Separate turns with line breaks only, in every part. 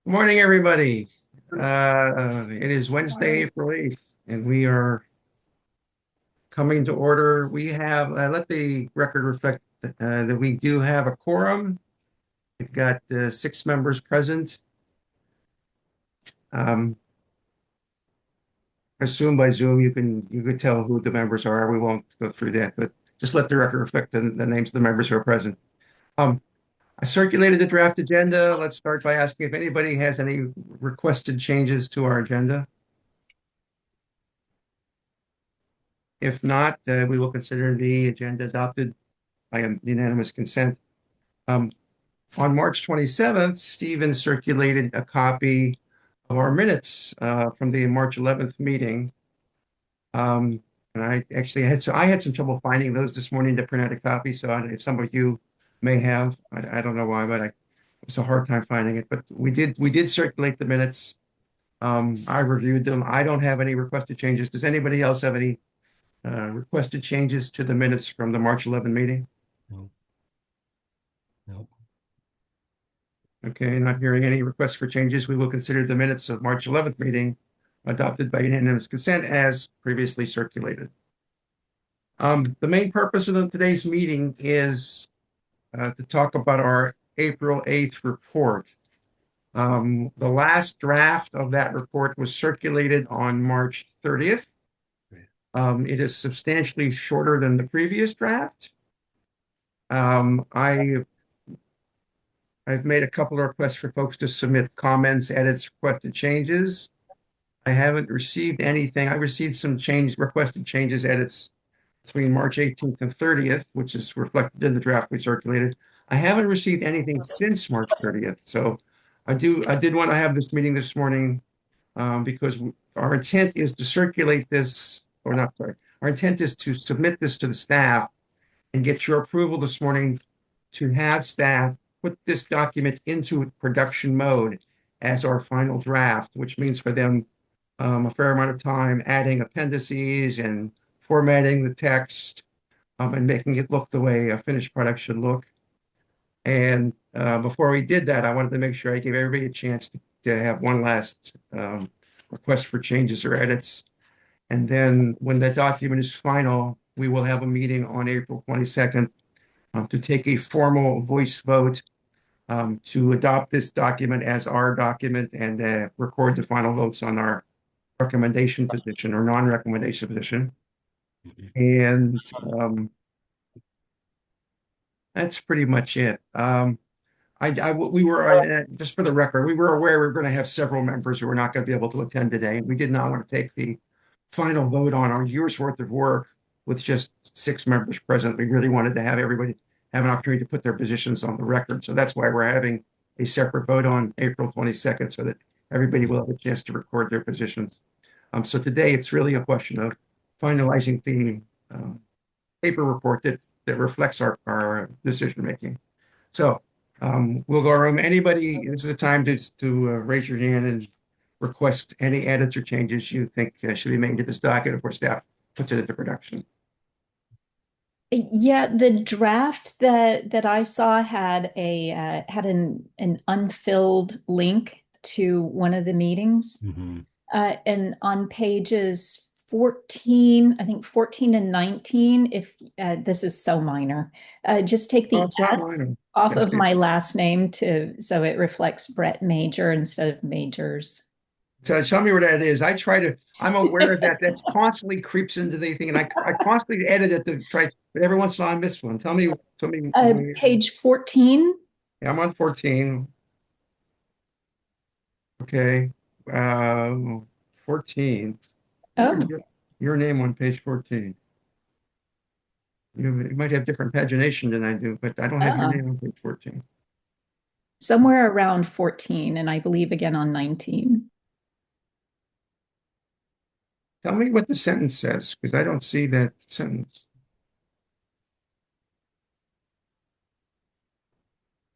Good morning, everybody. It is Wednesday, April 8th, and we are coming to order. We have, let the record reflect that we do have a quorum. We've got six members present. Um, I assume by Zoom you could tell who the members are. We won't go through that, but just let the record reflect the names of the members who are present. Um, I circulated the draft agenda. Let's start by asking if anybody has any requested changes to our agenda. If not, we will consider the agenda adopted by unanimous consent. Um, on March 27th, Stephen circulated a copy of our minutes from the March 11th meeting. And I actually had some trouble finding those this morning to print out a copy. So if some of you may have, I don't know why, but it was a hard time finding it. But we did circulate the minutes. I reviewed them. I don't have any requested changes. Does anybody else have any requested changes to the minutes from the March 11 meeting?
No. No.
Okay, not hearing any requests for changes, we will consider the minutes of March 11th meeting adopted by unanimous consent as previously circulated. The main purpose of today's meeting is to talk about our April 8th report. The last draft of that report was circulated on March 30th. It is substantially shorter than the previous draft. I've made a couple of requests for folks to submit comments, edits, requested changes. I haven't received anything. I received some requested changes, edits between March 18th and 30th, which is reflected in the draft we circulated. I haven't received anything since March 30th. So I did want to have this meeting this morning because our intent is to circulate this, or not, sorry. Our intent is to submit this to the staff and get your approval this morning to have staff put this document into production mode as our final draft, which means for them a fair amount of time adding appendices and formatting the text and making it look the way a finished product should look. And before we did that, I wanted to make sure I gave everybody a chance to have one last request for changes or edits. And then when the document is final, we will have a meeting on April 22nd to take a formal voice vote to adopt this document as our document and record the final votes on our recommendation position or non-recommendation position. And that's pretty much it. We were, just for the record, we were aware we were going to have several members who were not going to be able to attend today. We did not want to take the final vote on our year's worth of work with just six members present. We really wanted to have everybody have an opportunity to put their positions on the record. So that's why we're having a separate vote on April 22nd so that everybody will have a chance to record their positions. So today it's really a question of finalizing the paper report that reflects our decision making. So we'll go around. Anybody, this is a time to raise your hand and request any edits or changes you think should be made to this document before staff puts it into production.
Yeah, the draft that I saw had an unfilled link to one of the meetings.
Mm-hmm.
And on pages 14, I think 14 and 19, if this is so minor, just take the S off of my last name so it reflects Brett Major instead of Majors.
So tell me where that is. I'm aware that that's constantly creeps into the thing, and I constantly edit it to try, but every once in a while I miss one. Tell me.
Page 14.
Yeah, I'm on 14. Okay. 14.
Oh.
Your name on page 14. You might have different pagination than I do, but I don't have your name on page 14.
Somewhere around 14, and I believe again on 19.
Tell me what the sentence says, because I don't see that sentence.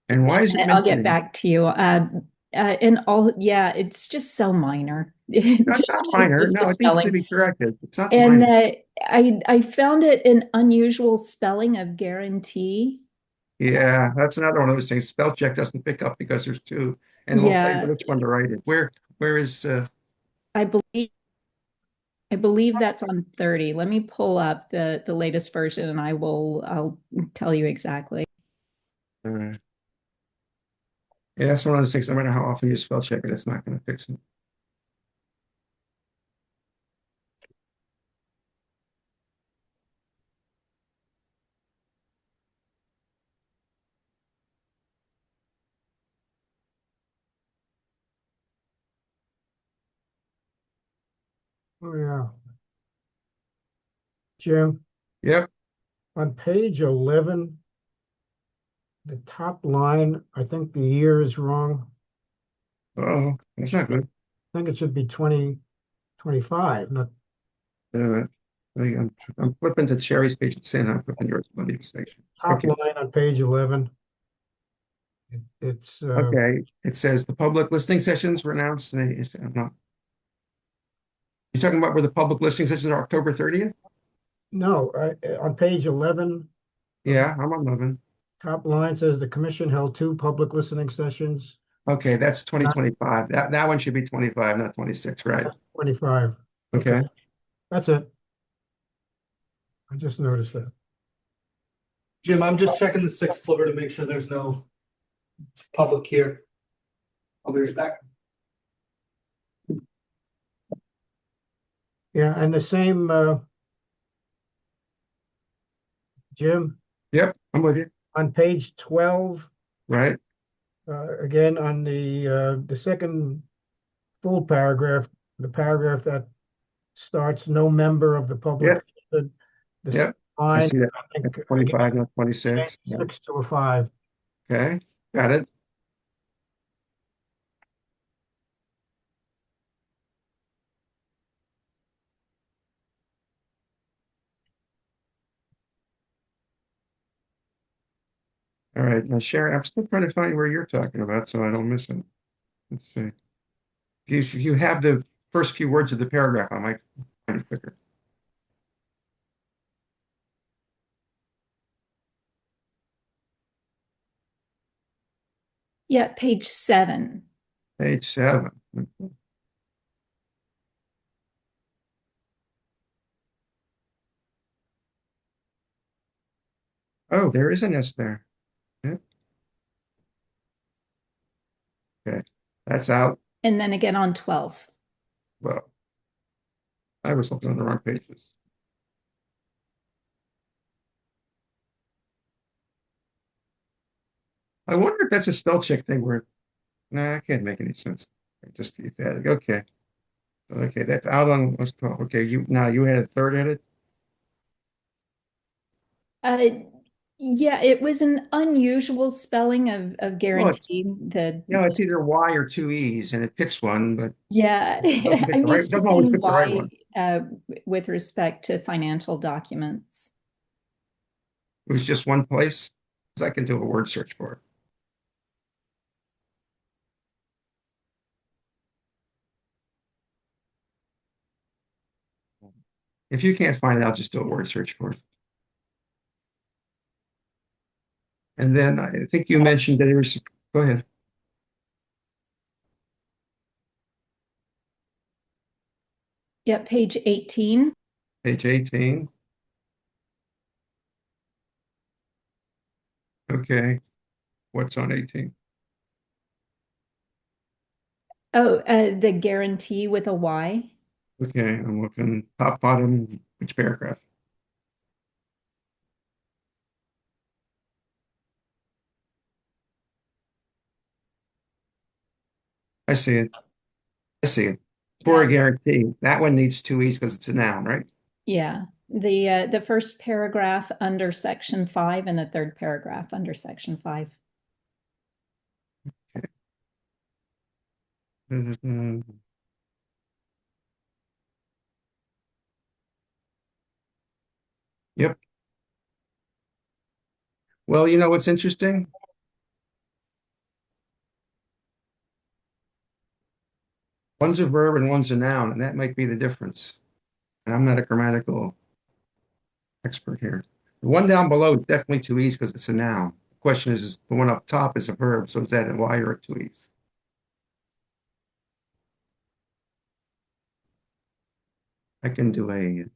And why is it?
And I'll get back to you. It's just so minor.
That's not minor. No, it needs to be corrected. It's not
and
minor.
I found it an unusual spelling of guarantee.
Yeah, that's another one of those things. Spell check doesn't pick up because there's two. And we'll tell you
Yeah,
which one to write it. Where is,
I believe that's on 30. Let me pull up the latest version and I'll tell you exactly.
yeah, that's one of those things, no matter how often you spell check it, it's not going to fix it.
Oh, yeah. Jim,
Yep.
on page 11, the top line, I think the year is wrong.
Oh, that's not good.
I think it should be 2025, not,
Uh, I'm flipping to Sherry's page, saying I'm flipping yours, let me station.
top
Okay.
line on page 11. It's,
Okay, it says the public listing sessions were announced, and I'm not. You're talking about where the public listing sessions are October 30th?
no, on page 11,
Yeah, I'm on 11.
top line says the commission held 2 public listening sessions,
Okay, that's 2025. That one should be 25, not 26, right?
25.
Okay,
That's it. I just noticed that.
Jim, I'm just checking the sixth floor to make sure there's no public here. I'll be right back.
Yeah, and the same, Jim,
yep, I'm with you,
on page 12,
right?
again, on the second full paragraph, the paragraph that starts, no member of the public. The
Yep, I
line,
see that.
I think,
That's 25, not 26. Yeah.
6 to a 5.
Okay, got it. All right, now Sharon, I'm still trying to find where you're talking about so I don't miss it. Let's see. If you have the first few words of the paragraph, I might find it quicker.
Yeah, page 7.
Page 7. Oh, there is an S there. Yeah. Okay, that's out.
And then again on 12.
Well, I was looking on the wrong pages. I wonder if that's a spell check thing where, nah, I can't make any sense. Just use that. Okay. Okay, that's out on what's called. Okay, you had a third edit?
Uh, yeah, it was an unusual spelling of guarantee.
It's either Y or 2 E's and it picks one, but
Yeah, I'm used to
doesn't always
seeing
pick the right
why
one.
with respect to financial documents.
It was just one place. Because I can do a word search for it. If you can't find it, I'll just do a word search for it. And then I think you mentioned that it was, go ahead.
Yeah, page 18.
Page 18. Okay. What's on 18?
Oh, the guarantee with a Y.
Okay, I'm looking top, bottom, which paragraph? I see it. I see it. For a guarantee. That one needs 2 E's because it's a noun, right?
Yeah, the first paragraph under section 5 and the third paragraph under section 5.
Okay. Yep. Well, you know what's interesting? One's a verb and one's a noun, and that might be the difference. And I'm not a grammatical expert here. The one down below is definitely 2 E's because it's a noun. The question is the one up top is a verb, so is that a Y or a 2 E's? I can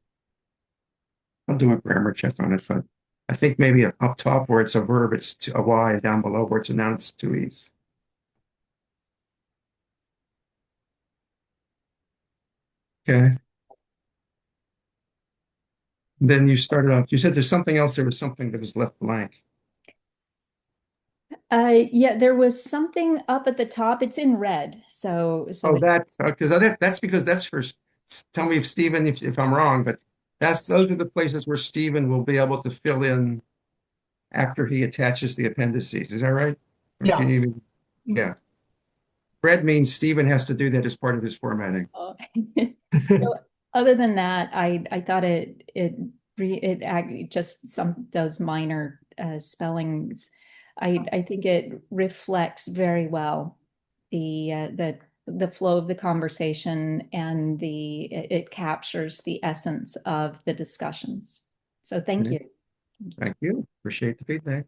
I'll do a grammar check on it, but I think maybe up top where it's a verb, it's a Y, down below where it's a noun, it's two E's. Okay. Then you started off, you said there's something else, there was something that was left blank.
Yeah, there was something up at the top. It's in red. So
Oh, that's because that's for, tell me if Stephen, if I'm wrong, but those are the places where Stephen will be able to fill in after he attaches the appendices. Is that right? Or
Yeah.
can you- Yeah. Red means Stephen has to do that as part of his formatting.
So other than that, I thought it just does minor spellings. I think it reflects very well the flow of the conversation, and it captures the essence of the discussions. So thank you.
Thank you. Appreciate the feedback.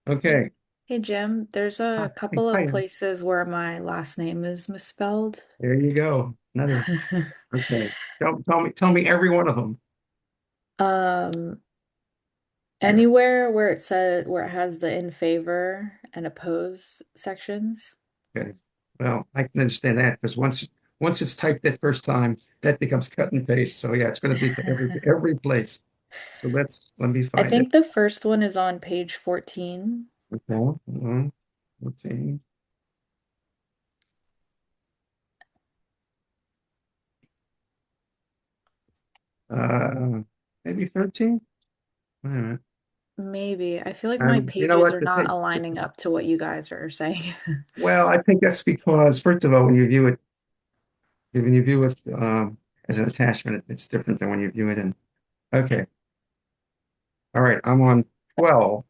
Okay.
Hey Jim, there's a couple
Hi.
of places where my last name is misspelled.
There you go. Another. Okay. Tell me every one of them.
Anywhere where it has the in favor and oppose sections.
Okay. Well, I can understand that because once it's typed that first time, that becomes cut and paste. So yeah, it's going to be every place. So let me
I
find
think
it.
the first one is on page 14.
Okay. 14. Maybe 13. Wait a minute.
Maybe. I feel like my
You know
pages
what?
are not aligning up to what you guys are saying.
Well, I think that's because, first of all, when you view it as an attachment, it's different than when you view it in. Okay. All right. I'm on 12.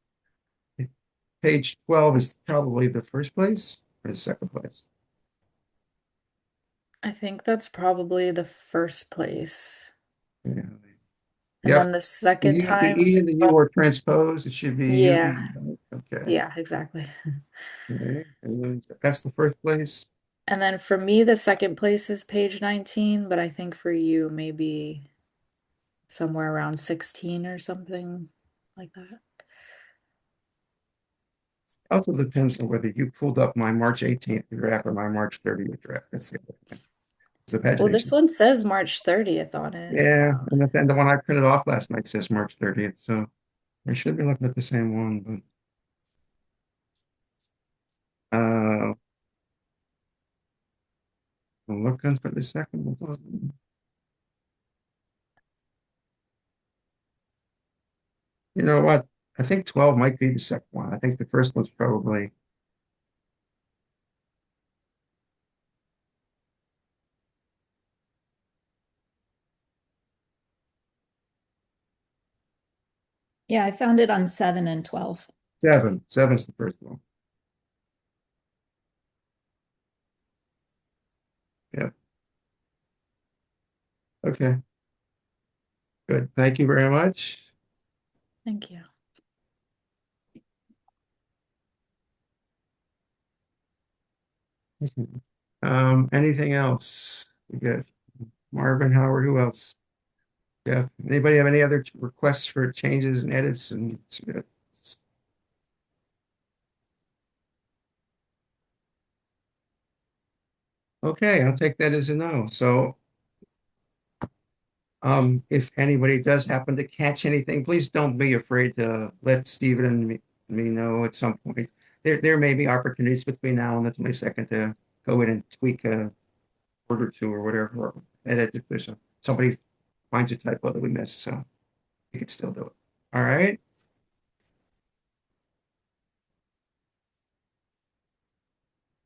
Page 12 is probably the first place or the second place.
I think that's probably the first place.
Yeah.
And
Yep.
then the second
The
time,
E and the U are transposed. It should be U.
yeah,
Okay.
yeah, exactly.
Okay. And then that's the first place.
And then for me, the second place is page 19, but I think for you, maybe somewhere around 16 or something like that.
Also depends on whether you pulled up my March 18th draft or my March 30th draft. That's the other thing. It's a
Well, this
pagination.
one says March 30th on it.
Yeah,
So.
and the one I printed off last night says March 30th, so I should be looking at the same one, but I'm looking for the second one. You know what? I think 12 might be the second one. I think the first one's probably.
Yeah, I found it on 7 and 12.
7. 7's the first one. Yeah. Okay. Good. Thank you very much.
Thank you.
Anything else? We got Marvin, Howard, who else? Yeah. Anybody have any other requests for changes and edits and okay, I'll take that as a no. So if anybody does happen to catch anything, please don't be afraid to let Stephen and me know at some point. There may be opportunities between now and the 22nd to go in and tweak a word or two or whatever, or edit if there's somebody finds a typo that we missed, so you can still do it. All right.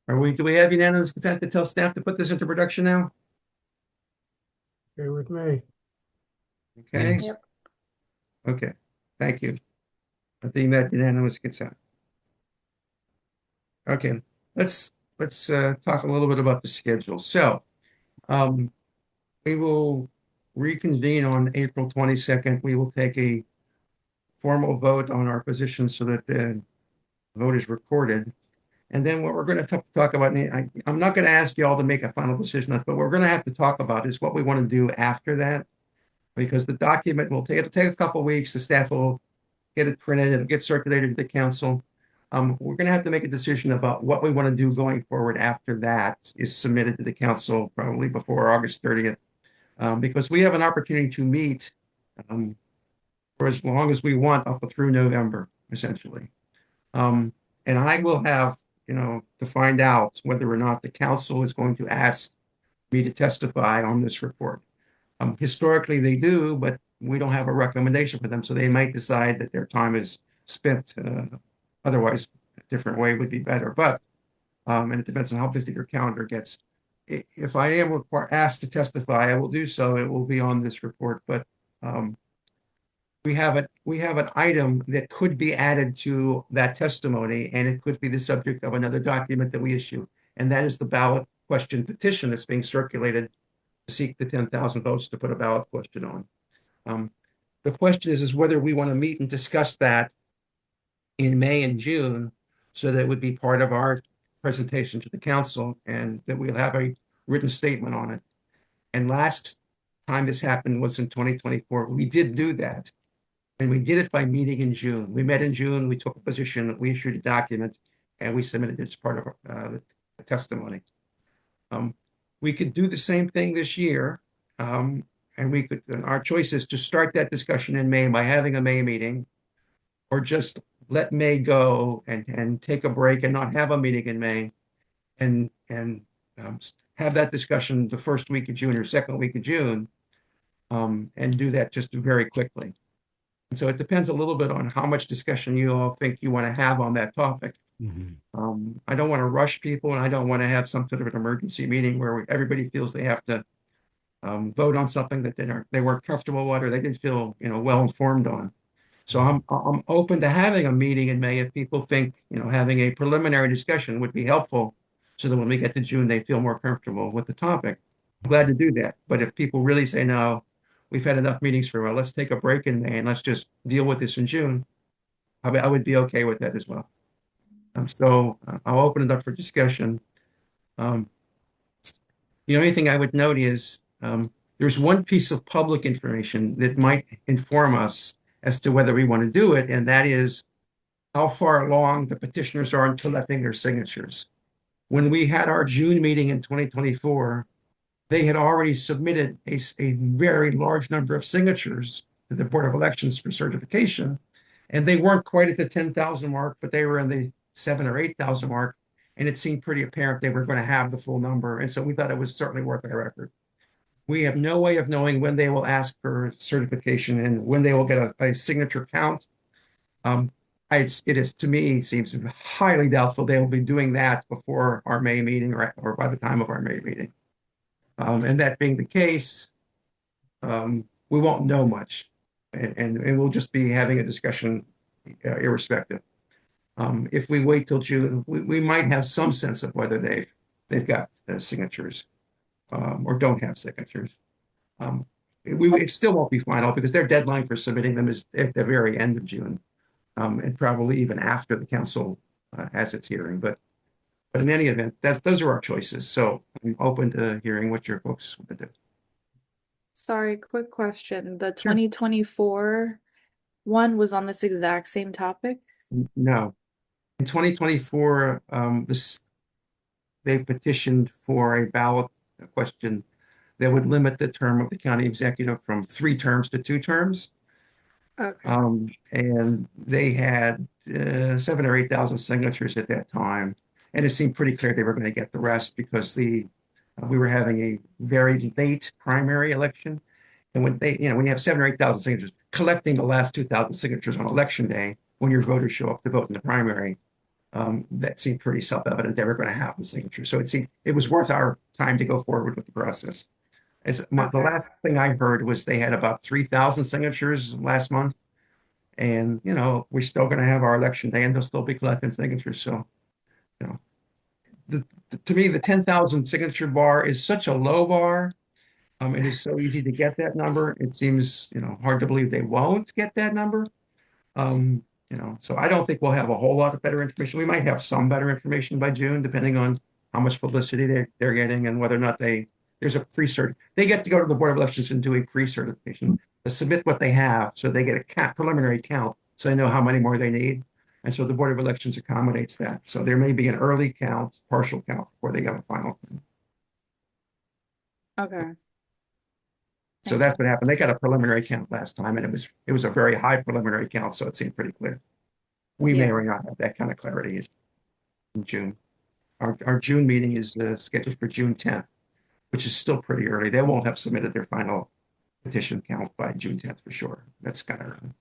Do we have unanimous consent to tell staff to put this into production now?
Okay with me.
Okay.
Yep.
Okay. Thank you. I think that unanimous consent. Okay, let's talk a little bit about the schedule. So, we will reconvene on April 22nd. We will take a formal vote on our position so that the vote is recorded. And then what we're going to talk about, and I'm not going to ask you all to make a final decision on this, but what we're going to have to talk about is what we want to do after that, because the document will it'll take a couple of weeks. The staff will get it printed, it'll get circulated to the council. We're going to have to make a decision about what we want to do going forward after that is submitted to the council, probably before August 30th, because we have an opportunity to meet for as long as we want up through November, essentially. And I will have, to find out whether or not the council is going to ask me to testify on this report. Historically, they do, but we don't have a recommendation for them, so they might decide that their time is spent otherwise a different way would be better. But and it depends on how busy your calendar gets. If I am asked to testify, I will do so. It will be on this report, but we have an item that could be added to that testimony, and it could be the subject of another document that we issue, and that is the ballot question petition that's being circulated to seek the 10,000 votes to put a ballot question on. The question is whether we want to meet and discuss that in May and June, so that it would be part of our presentation to the council, and that we'll have a written statement on it. And last time this happened was in 2024. We did do that. And we did it by meeting in June. We met in June, we took a position, we issued a document, and we submitted it as part of the testimony. We could do the same thing this year. And our choice is to start that discussion in May by having a May meeting, or just let May go and take a break and not have a meeting in May, and have that discussion the first week of June or second week of June, and do that just very quickly. And so it depends a little bit on how much discussion you all think you want to have on that topic. I don't want to rush people, and I don't want to have some sort of an emergency meeting where everybody feels they have to vote on something that they weren't comfortable with, or they didn't feel well informed on. So I'm open to having a meeting in May if people think having a preliminary discussion would be helpful, so that when we get to June they feel more comfortable with the topic. I'm glad to do that. But if people really say no, we've had enough meetings for a while, let's take a break in May and let's just deal with this in June, I would be okay with that as well. So I'll open it up for discussion. The only thing I would note is there's one piece of public information that might inform us as to whether we want to do it, and that is how far along the petitioners are in collecting their signatures. When we had our June meeting in 2024, they had already submitted a very large number of signatures to the Board of Elections for certification, and they weren't quite at the 10,000 mark, but they were in the 7,000 or 8,000 mark, and it seemed pretty apparent they were going to have the full number, and so we thought it was certainly worth our effort. We have no way of knowing when they will ask for certification and when they will get a signature count. To me, seems highly doubtful they will be doing that before our May meeting or by the time of our May meeting. And that being the case, we won't know much, and we'll just be having a discussion irrespective. If we wait till June, we might have some sense of whether they've got signatures or don't have signatures. It still won't be final because their deadline for submitting them is at the very end of June, and probably even after the council has its hearing. But in any event, those are our choices. So I'm open to hearing what your folks want to do.
Sorry, quick question. The 2024 one was on this exact same topic?
No. In 2024, they petitioned for a ballot question that would limit the term of the county executive from 3 terms to 2 terms.
Okay.
And they had 7,000 or 8,000 signatures at that time. And it seemed pretty clear they were going to get the rest because we were having a very late primary election. And when when you have 7,000 or 8,000 signatures, collecting the last 2,000 signatures on election day, when your voters show up to vote in the primary, that seemed pretty self-evident they were going to have the signature. So it was worth our time to go forward with the process. The last thing I heard was they had about 3,000 signatures last month. And, we're still going to have our election day and they'll still be collecting signatures. So, to me, the 10,000 signature bar is such a low bar. It is so easy to get that number. It seems, hard to believe they won't get that number. So I don't think we'll have a whole lot of better information. We might have some better information by June, depending on how much publicity they're getting and whether or not there's a pre-cert. They get to go to the Board of Elections and do a pre-certification to submit what they have, so they get a preliminary count, so they know how many more they need. And so the Board of Elections accommodates that. So there may be an early count, partial count, before they have a final count.
Okay.
So that's what happened. They got a preliminary count last time, and it was a very high preliminary count, so it seemed pretty clear. We may
Yeah.
or not have that kind of clarity in June. Our June meeting is scheduled for June 10th, which is still pretty early. They won't have submitted their final petition count by June 10th for sure. That's kind of early.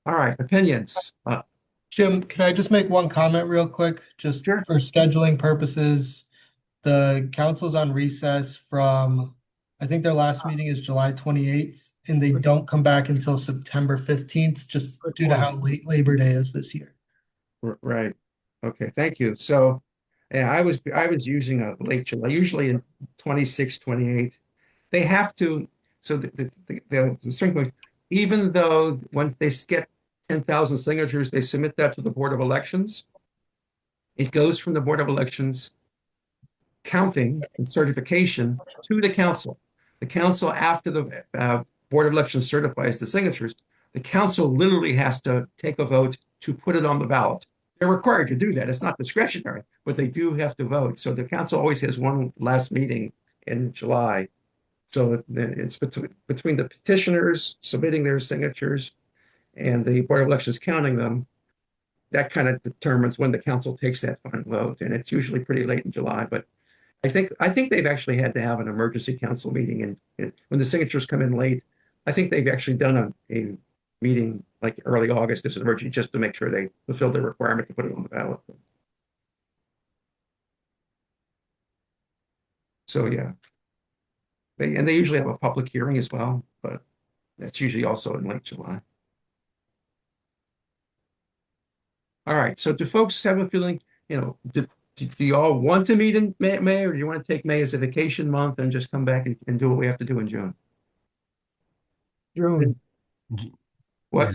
All right, opinions.
Jim, can I just make one comment real quick? Just
Sure.
for scheduling purposes, the council's on recess from, I think their last meeting is July 28th, and they don't come back until September 15th, just due to how late Labor Day is this year.
Right. Okay, thank you. So, yeah, I was using a late July, usually in 26, 28. They have to, so the string point, even though once they get 10,000 signatures, they submit that to the Board of Elections. It goes from the Board of Elections counting and certification to the council. The council, after the Board of Elections certifies the signatures, the council literally has to take a vote to put it on the ballot. They're required to do that. It's not discretionary, but they do have to vote. So the council always has one last meeting in July. So it's between the petitioners submitting their signatures and the Board of Elections counting them. That kind of determines when the council takes that final vote, and it's usually pretty late in July. But I think they've actually had to have an emergency council meeting, and when the signatures come in late, I think they've actually done a meeting like early August as an emergency, just to make sure they fulfill the requirement to put it on the ballot. So yeah, they usually have a public hearing as well, but that's usually also in late July. All right, so do folks have a feeling, do you all want to meet in May, or do you want to take May as a vacation month and just come back and do what we have to do in June?
June,
What?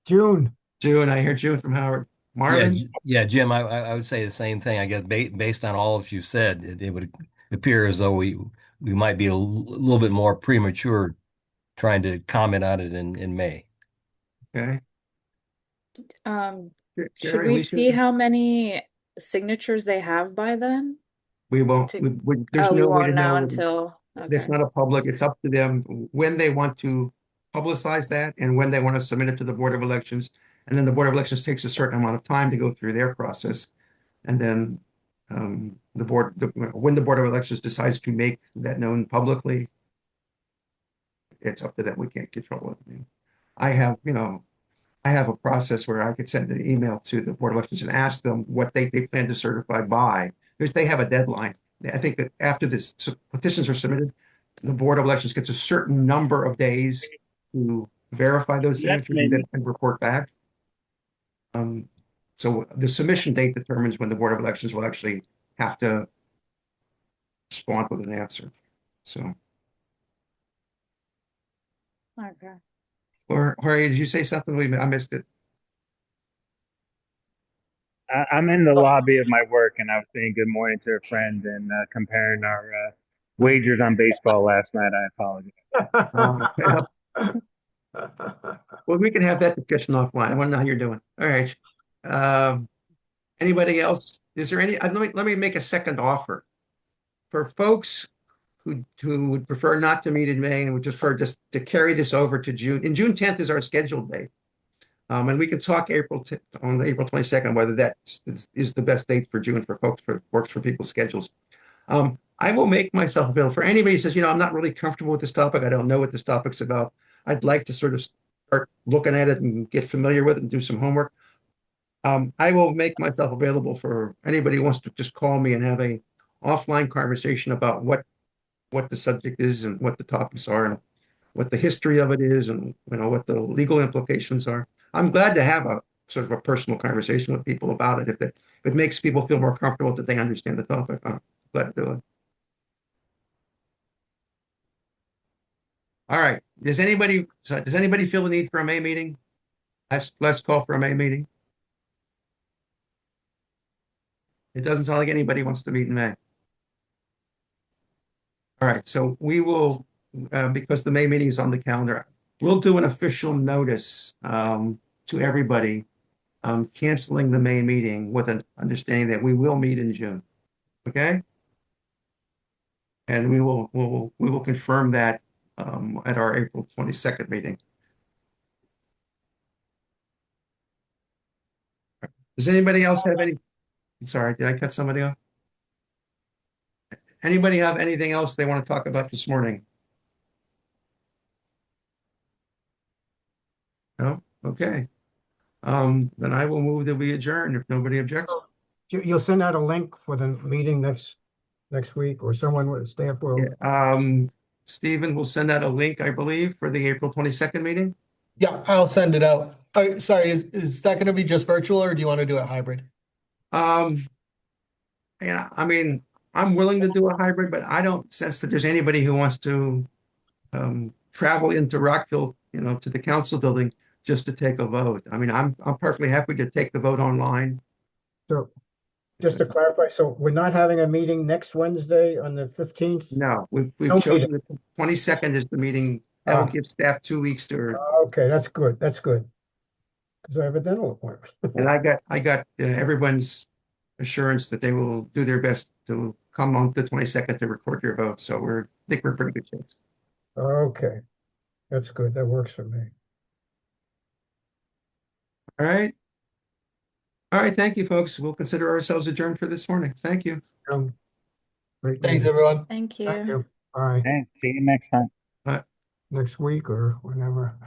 June.
June, I hear June from Howard. Marvin?
Yeah, Jim, I would say the same thing. I guess based on all of you said, it would appear as though we might be a little bit more premature trying to comment on it in May.
Okay.
Should
Jerry,
we
Alicia?
see how many signatures they have by then?
We won't.
to-
There's
Oh, we
no way
won't
to
know
know.
until,
It's
okay.
not a public. It's up to them when they want to publicize that and when they want to submit it to the Board of Elections. And then the Board of Elections takes a certain amount of time to go through their process. And then when the Board of Elections decides to make that known publicly, it's up to them. We can't control it. I have a process where I could send an email to the Board of Elections and ask them what they plan to certify by, because they have a deadline. I think that after this petitions are submitted, the Board of Elections gets a certain number of days to verify those signatures and report back. So the submission date determines when the Board of Elections will actually have to respond with an answer. So,
Okay.
or Jorge, did you say something? I missed it.
I'm in the lobby of my work, and I was saying good morning to a friend and comparing our wagers on baseball last night. I apologize.
Well, we can have that discussion offline. I want to know how you're doing. All right. Anybody else? Is there any? Let me make a second offer for folks who would prefer not to meet in May and would prefer just to carry this over to June. And June 10th is our scheduled date. And we can talk on April 22nd whether that is the best date for June for folks works for people's schedules. I will make myself available for anybody who says, I'm not really comfortable with this topic. I don't know what this topic's about. I'd like to sort of start looking at it and get familiar with it and do some homework. I will make myself available for anybody who wants to just call me and have a offline conversation about what the subject is and what the topics are and what the history of it is and what the legal implications are. I'm glad to have a sort of a personal conversation with people about it. If it makes people feel more comfortable that they understand the topic, I'm glad to do it. All right. Does anybody feel the need for a May meeting? Let's call for a May meeting. It doesn't sound like anybody wants to meet in May. All right, so we will, because the May meeting is on the calendar, we'll do an official notice to everybody canceling the May meeting with an understanding that we will meet in June. Okay? And we will confirm that at our April 22nd meeting. Does anybody else have any? I'm sorry, did I cut somebody off? Anybody have anything else they want to talk about this morning? No? Okay. Then I will move that we adjourn if nobody objects.
You'll send out a link for the meeting next week, or someone with staff will.
Yeah, Stephen will send out a link, I believe, for the April 22nd meeting.
Yeah, I'll send it out. Oh, sorry, is that going to be just virtual or do you want to do it hybrid?
Yeah, I mean, I'm willing to do a hybrid, but I don't sense that there's anybody who wants to travel into Rockville, to the council building just to take a vote. I mean, I'm perfectly happy to take the vote online.
So just to clarify, so we're not having a meeting next Wednesday on the 15th?
No, we've
No
chosen the 22nd as the meeting. That will give staff 2 weeks to.
Okay, that's good. That's good. Because I have a dental appointment.
And I got everyone's assurance that they will do their best to come on the 22nd to record your vote. So I think we're in pretty good shape.
Okay, that's good. That works for me.
All right. All right. Thank you, folks. We'll consider ourselves adjourned for this morning. Thank you.
Great
Thanks,
meeting.
everyone.
Thank you.
Thank you. Bye.
Okay, see you next time.
Next week or whenever.